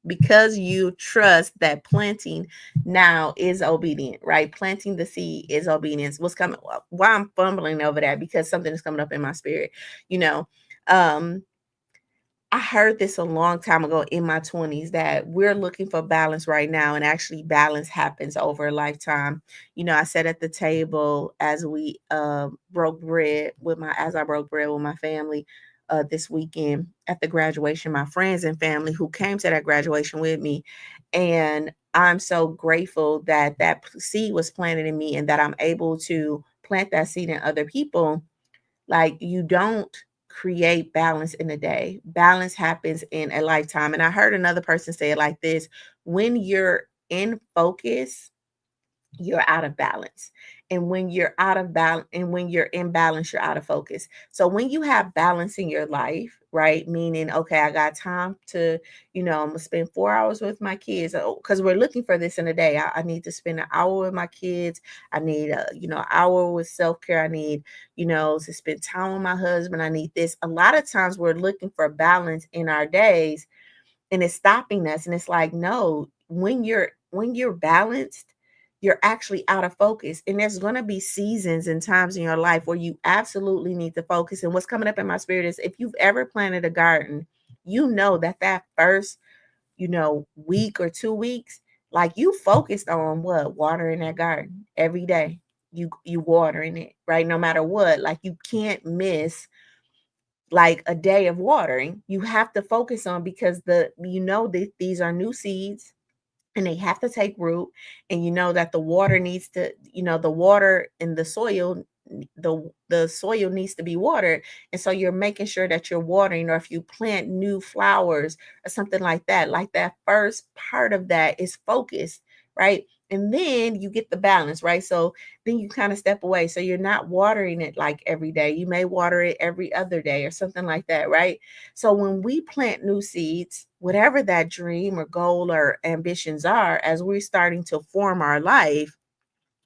because you trust that planting now is obedient, right? Planting the seed is obedience. What's coming? Why I'm fumbling over that, because something is coming up in my spirit. You know, um, I heard this a long time ago in my 20s, that we're looking for balance right now, and actually balance happens over a lifetime. I sat at the table as we broke bread with my as I broke bread with my family this weekend at the graduation, my friends and family who came to that graduation with me. And I'm so grateful that seed was planted in me, and that I'm able to plant that seed in other people. Like, you don't create balance in a day. Balance happens in a lifetime. And I heard another person say it like this: when you're in focus, you're out of balance. And when you're out of balance, and when you're in balance, you're out of focus. So when you have balance in your life, right? Meaning, okay, I got time to, I'm gonna spend 4 hours with my kids, because we're looking for this in a day. I need to spend an hour with my kids. I need an hour with self-care. I need, to spend time with my husband. I need this. A lot of times we're looking for balance in our days, and it's stopping us. And it's like, no, when you're balanced, you're actually out of focus. And there's going to be seasons and times in your life where you absolutely need to focus. And what's coming up in my spirit is, if you've ever planted a garden, you know that first, week or 2 weeks, like, you focused on what? Watering that garden every day. You watering it, right? No matter what, like, you can't miss like a day of watering. You have to focus on, because these are new seeds, and they have to take root. And you know that the water needs to, the water in the soil, the soil needs to be watered. And so you're making sure that you're watering. Or if you plant new flowers or something like that, first part of that is focus, right? And then you get the balance, right? So then you kind of step away. So you're not watering it like every day. You may water it every other day or something like that, right? So when we plant new seeds, whatever that dream or goal or ambitions are, as we're starting to form our life,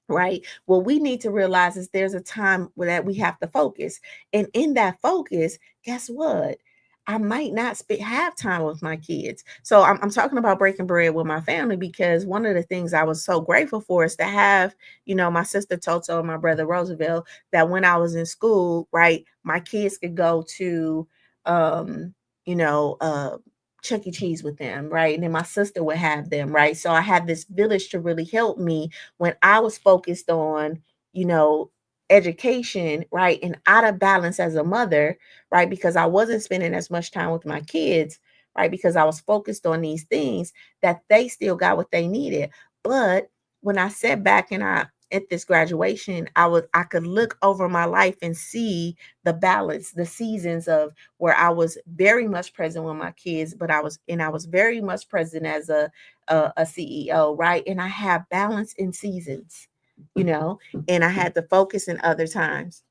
right? What we need to realize is there's a time where that we have to focus. And in that focus, guess what? I might not have time with my kids. So I'm talking about breaking bread with my family, because one of the things I was so grateful for is to have, my sister Toto and my brother Roosevelt, that when I was in school, right, my kids could go to, um, you know, uh, Chuck E. Cheese with them, right? And then my sister would have them, right? So I had this village to really help me when I was focused on, you know, education, right? And out of balance as a mother, right? Because I wasn't spending as much time with my kids, right? Because I was focused on these things, that they still got what they needed. But when I sat back and at this graduation, I could look over my life and see the balance, the seasons of where I was very much present with my kids, but I was very much present as a CEO, right? And I have balance in seasons, and I had to focus in other times.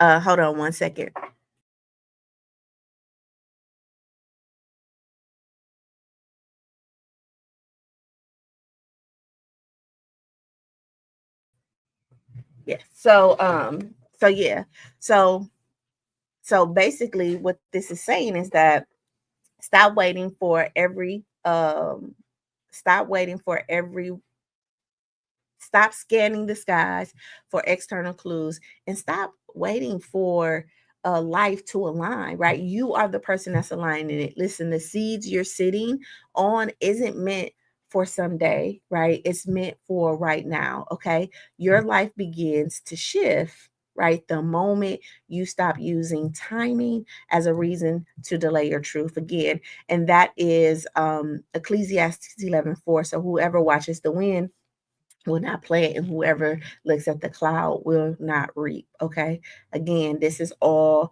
Hold on one second. Yes. So yeah. So so basically what this is saying is that stop waiting for every stop waiting for every stop scanning the skies for external clues, and stop waiting for life to align, right? You are the person that's aligning it. Listen, the seeds you're sitting on isn't meant for someday, right? It's meant for right now, okay? Your life begins to shift, right? The moment you stop using timing as a reason to delay your truth again. And that is Ecclesiastes 11:4. So whoever watches the wind will not plant, and whoever looks at the cloud will not reap. Okay. Again, this is all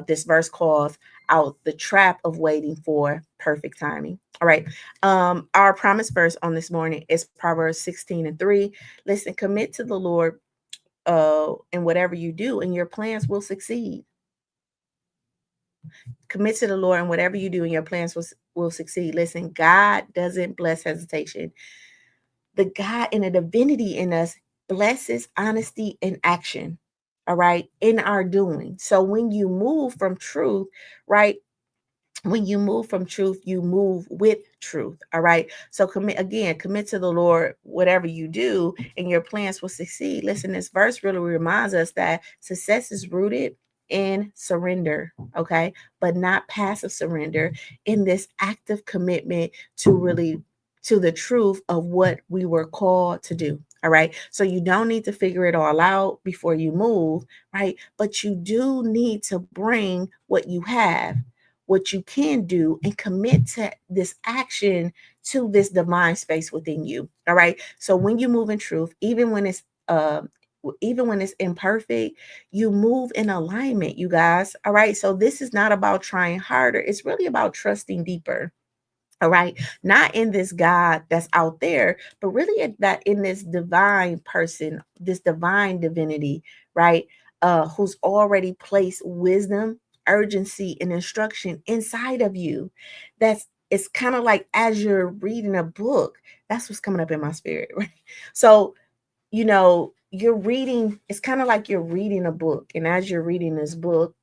this verse calls out the trap of waiting for perfect timing. All right. Our promise verse on this morning is Proverbs 16:3. Listen, commit to the Lord in whatever you do, and your plans will succeed. Commit to the Lord, and whatever you do, and your plans will succeed. Listen, God doesn't bless hesitation. The God and the divinity in us blesses honesty and action. All right, in our doing. So when you move from truth, right? When you move from truth, you move with truth. All right. So commit to the Lord, whatever you do, and your plans will succeed. Listen, this verse really reminds us that success is rooted in surrender, okay, but not passive surrender, in this active commitment to really to the truth of what we were called to do. All right. So you don't need to figure it all out before you move, right? But you do need to bring what you have, what you can do, and commit to this action, to this divine space within you. All right. So when you move in truth, even when it's imperfect, you move in alignment, you guys. All right. So this is not about trying harder. It's really about trusting deeper. All right. Not in this God that's out there, but really that in this divine person, this divine divinity, right? Who's already placed wisdom, urgency, and instruction inside of you. It's kind of like as you're reading a book, that's what's coming up in my spirit, right? So, you're reading, it's kind of like you're reading a book. And as you're reading this book,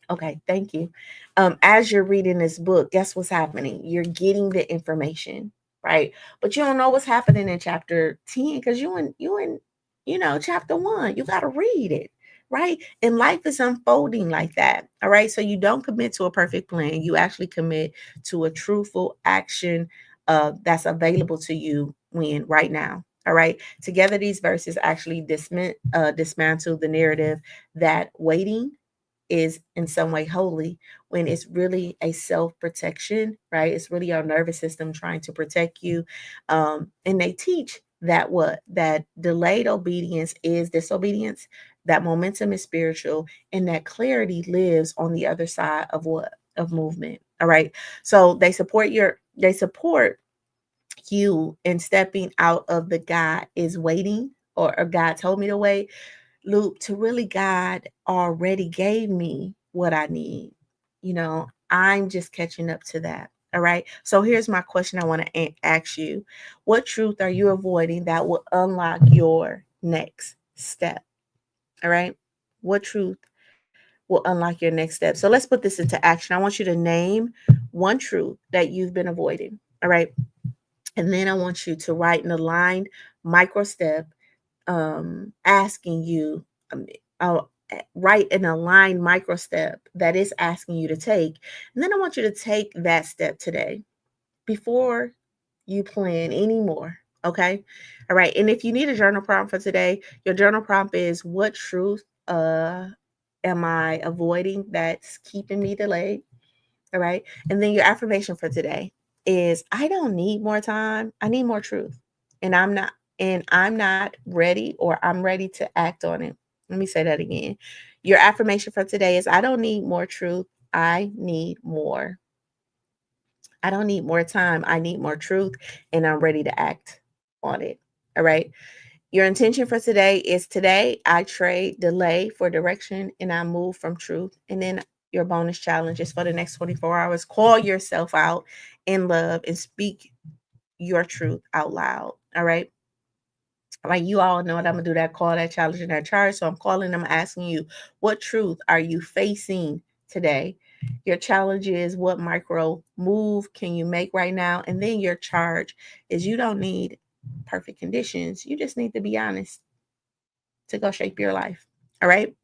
okay, thank you. As you're reading this book, guess what's happening? You're getting the information, right? But you don't know what's happening in chapter 10 because you in chapter 1. You got to read it, right? And life is unfolding like that. All right. So you don't commit to a perfect plan. You actually commit to a truthful action that's available to you when right now. All right. Together, these verses actually dismantle the narrative that waiting is in some way holy, when it's really a self-protection, right? It's really our nervous system trying to protect you. And they teach that delayed obedience is disobedience, that momentum is spiritual, and that clarity lives on the other side of what? Of movement. All right. So they support you in stepping out of the God is waiting, or God told me to wait loop, to really God already gave me what I need. I'm just catching up to that. All right. So here's my question I want to ask you. What truth are you avoiding that will unlock your next step? All right. What truth will unlock your next step? So let's put this into action. I want you to name one truth that you've been avoiding. All right. And then I want you to write an aligned micro step, asking you, write an aligned micro step that is asking you to take. And then I want you to take that step today before you plan anymore. Okay. All right. And if you need a journal prompt for today, your journal prompt is, what truth am I avoiding that's keeping me delayed? All right. And then your affirmation for today is, I don't need more time. I need more truth. And I'm not ready, or I'm ready to act on it. Let me say that again. Your affirmation for today is, I don't need more truth. I need more. I don't need more time. I need more truth, and I'm ready to act on it. All right. Your intention for today I trade delay for direction, and I move from truth. And then your bonus challenge is, for the next 24 hours, call yourself out in love and speak your truth out loud. All right. Like, you all know what I'm gonna do, that call, that challenge, and that charge. So I'm calling them, asking you, what truth are you facing today? Your challenge is, what micro move can you make right now? And then your charge is, you don't need perfect conditions. You just need to be honest to go shape your life. All right.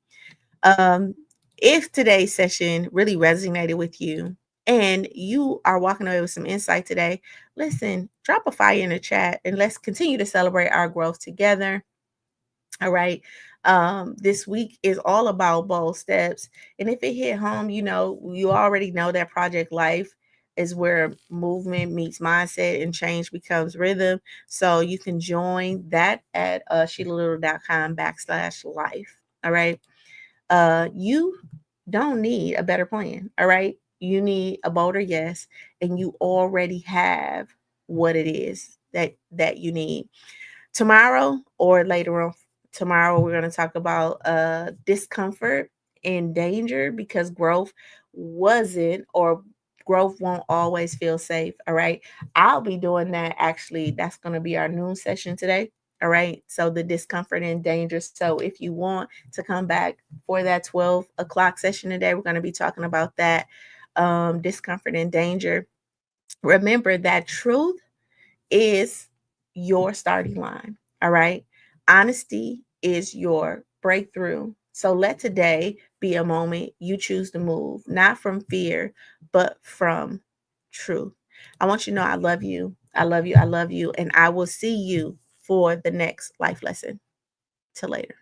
Um, if today's session really resonated with you and you are walking away with some insight today, listen, drop a fire in the chat and let's continue to celebrate our growth together. All right. This week is all about bold steps. And if it hit home, you already know that Project Life is where movement meets mindset and change becomes rhythm. So you can join that at SheilaLittle.com/life. All right. You don't need a better plan. All right. You need a bolder yes, and you already have what it is that you need. Tomorrow or later on tomorrow, we're going to talk about discomfort and danger, because wasn't or growth won't always feel safe. All right. I'll be doing that. Actually, that's going to be our noon session today. All right. So the discomfort and danger. So if you want to come back for that 12 o'clock session today, we're going to be talking about that, discomfort and danger. Remember that truth is your starting line. All right. Honesty is your breakthrough. So let today be a moment you choose to move, not from fear, but from truth. I want you to know I love you. I love you. I love you. And I will see you for the next life lesson. Till later.